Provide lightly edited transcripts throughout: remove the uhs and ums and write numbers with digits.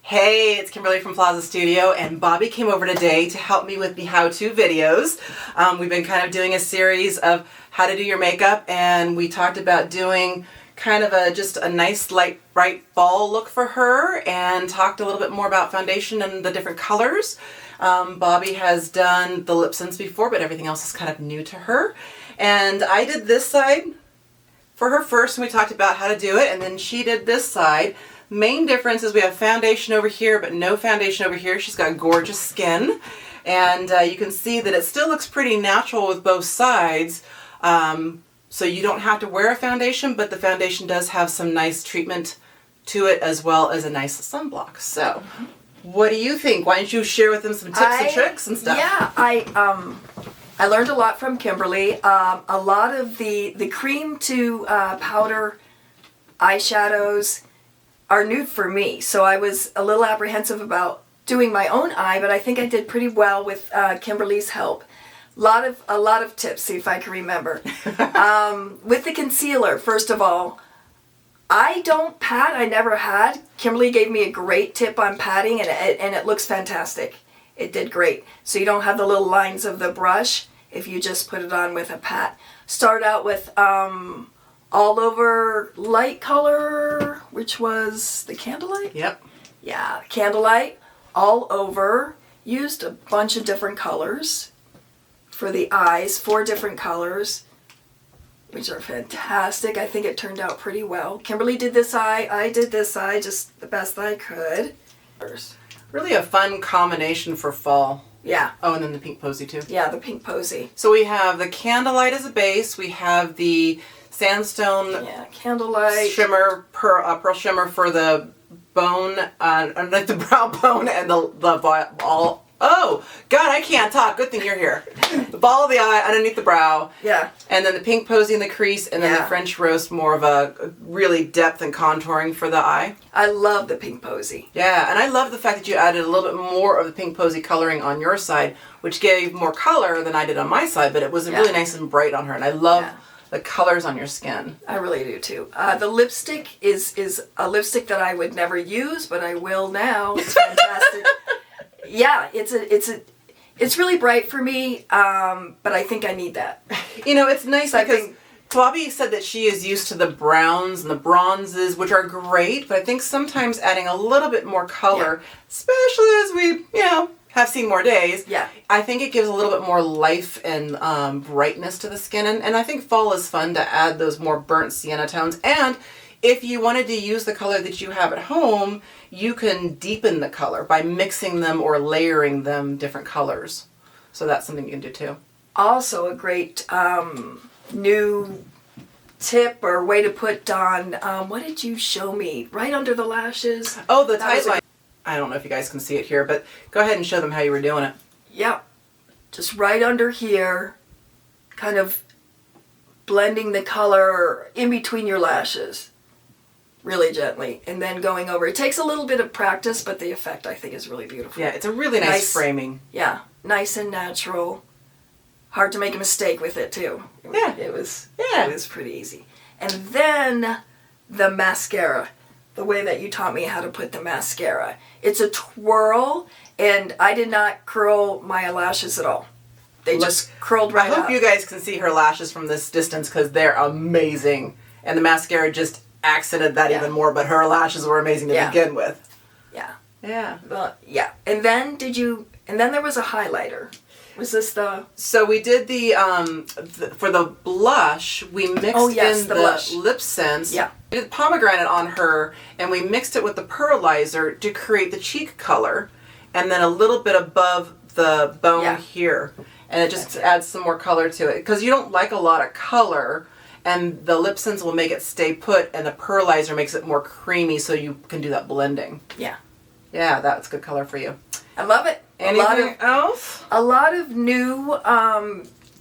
Hey, it's Kimberly from Plaza Studio, and Bobbi came over today to help me with the how-to videos. We've been kind of doing a series of how to do your makeup, and we talked about doing kind of just a nice light bright fall look for her, and talked a little bit more about foundation and the different colors. Bobbi has done the LipSense before, but everything else is kind of new to her. And I did this side for her first, and we talked about how to do it, and then she did this side. Main difference is we have foundation over here, but no foundation over here. She's got gorgeous skin, and you can see that it still looks pretty natural with both sides. So you don't have to wear a foundation, but the foundation does have some nice treatment to it, as well as a nice sunblock. So what do you think? Why don't you share with them some tips and tricks and stuff? Yeah, I learned a lot from Kimberly. A lot of the cream to powder eyeshadows are new for me, so I was a little apprehensive about doing my own eye, but I think I did pretty well with Kimberly's help. A lot of tips, see if I can remember. With the concealer, first of all, I don't pat, I never had. Kimberly gave me a great tip on patting, and it looks fantastic. It did great. So you don't have the little lines of the brush if you just put it on with a pat. Start out with all over light color, which was the Candlelight? Yep. Yeah, Candlelight, all over. Used a bunch of different colors for the eyes, 4 different colors, which are fantastic. I think it turned out pretty well. Kimberly did this eye, I did this eye, just the best I could. Really a fun combination for fall. Yeah. Oh, and then the pink posy too. Yeah, the pink posy. So we have the Candlelight as a base. We have the Sandstone Candlelight Shimmer, Pearl Shimmer for the bone, like the brow bone, and the ball. Oh, God, I can't talk. Good thing you're here. The ball of the eye underneath the brow. Yeah. And then the pink posy in the crease, and then the French roast, more of a really depth and contouring for the eye. I love the pink posy. Yeah, and I love the fact that you added a little bit more of the pink posy coloring on your side, which gave more color than I did on my side, but it was really nice and bright on her, and I love the colors on your skin. I really do too. The lipstick is a lipstick that I would never use, but I will now. It's fantastic. Yeah, it's really bright for me, but I think I need that. You know, it's nice because Bobbi said that she is used to the browns and the bronzes, which are great, but I think sometimes adding a little bit more color, especially as we, have seen more days, I think it gives a little bit more life and brightness to the skin, and I think fall is fun to add those more burnt sienna tones. And if you wanted to use the color that you have at home, you can deepen the color by mixing them or layering them different colors. So that's something you can do too. Also a great new tip or way to put on, what did you show me? Right under the lashes? Oh, the Tightline. I don't know if you guys can see it here, but go ahead and show them how you were doing it. Yep. Just right under here, kind of blending the color in between your lashes. Really gently, and then going over. It takes a little bit of practice, but the effect I think is really beautiful. Yeah, it's a really nice framing. Yeah, nice and natural. Hard to make a mistake with it too. It was pretty easy. And then the mascara. The way that you taught me how to put the mascara. It's a twirl, and I did not curl my lashes at all. They just curled right out. I hope you guys can see her lashes from this distance because they're amazing. And the mascara just accented that even more, but her lashes were amazing to begin with. Yeah. Yeah. Well, yeah. And then there was a highlighter. Was this the... So we did for the blush, we mixed in the LipSense. Yeah. We did pomegranate on her, and we mixed it with the Pearlizer to create the cheek color, and then a little bit above the bone here. And it just adds some more color to it. Because you don't like a lot of color, and the LipSense will make it stay put, and the Pearlizer makes it more creamy so you can do that blending. Yeah. Yeah, that's good color for you. I love it. Anything else? A lot of new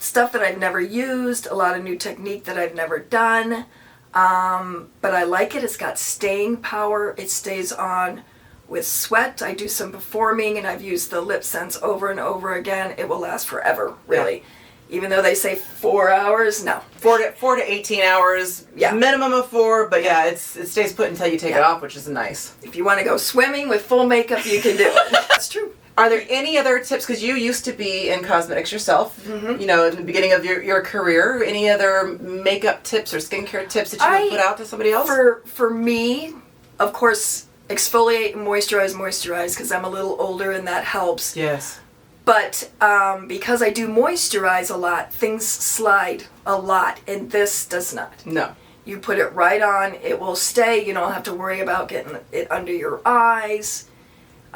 stuff that I've never used, a lot of new technique that I've never done, but I like it. It's got staying power. It stays on with sweat. I do some performing, and I've used the LipSense over and over again. It will last forever, really. Even though they say 4 hours, no. 4 to 18 hours, Yeah. minimum of 4, but yeah, it stays put until you take it off, which is nice. If you want to go swimming with full makeup, you can do it. That's true. Are there any other tips, because you used to be in cosmetics yourself, you know, in the beginning of your career, any other makeup tips or skincare tips that you would put out to somebody else? For me, of course, exfoliate and moisturize, because I'm a little older and that helps. Yes. But because I do moisturize a lot, things slide a lot, and this does not. No. You put it right on, it will stay. You don't have to worry about getting it under your eyes.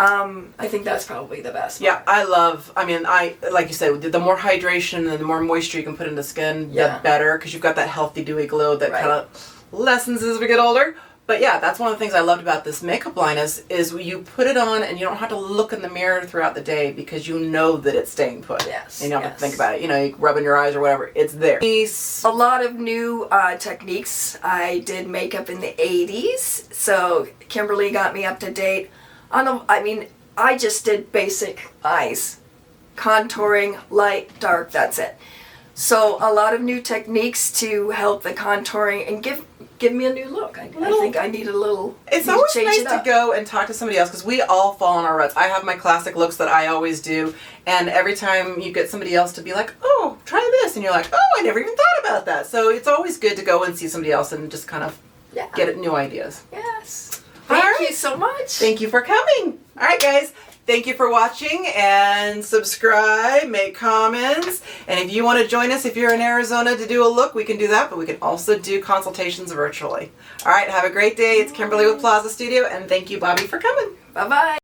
I think that's probably the best. Yeah, I mean, like you said, the more hydration and the more moisture you can put in the skin, the better, because you've got that healthy, dewy glow that kind of lessens as we get older. But yeah, that's one of the things I loved about this makeup line is you put it on and you don't have to look in the mirror throughout the day because you know that it's staying put. Yes. And you don't have to think about it. You know, you rub in your eyes or whatever. It's there. A lot of new techniques. I did makeup in the 80s, so Kimberly got me up to date. I just did basic eyes. Contouring, light, dark, that's it. So a lot of new techniques to help the contouring and give me a new look. I think I need a little. It's always nice to go and talk to somebody else because we all fall in our ruts. I have my classic looks that I always do, and every time you get somebody else to be like, "Oh, try this," and you're like, "Oh, I never even thought about that." So it's always good to go and see somebody else and just kind of get new ideas. Yes. Thank you so much. Thank you for coming. All right, guys. Thank you for watching, and subscribe, make comments, and if you want to join us, if you're in Arizona to do a look, we can do that, but we can also do consultations virtually. All right, have a great day. It's Kimberly with Plaza Studio, and thank you, Bobbi, for coming. Bye-bye.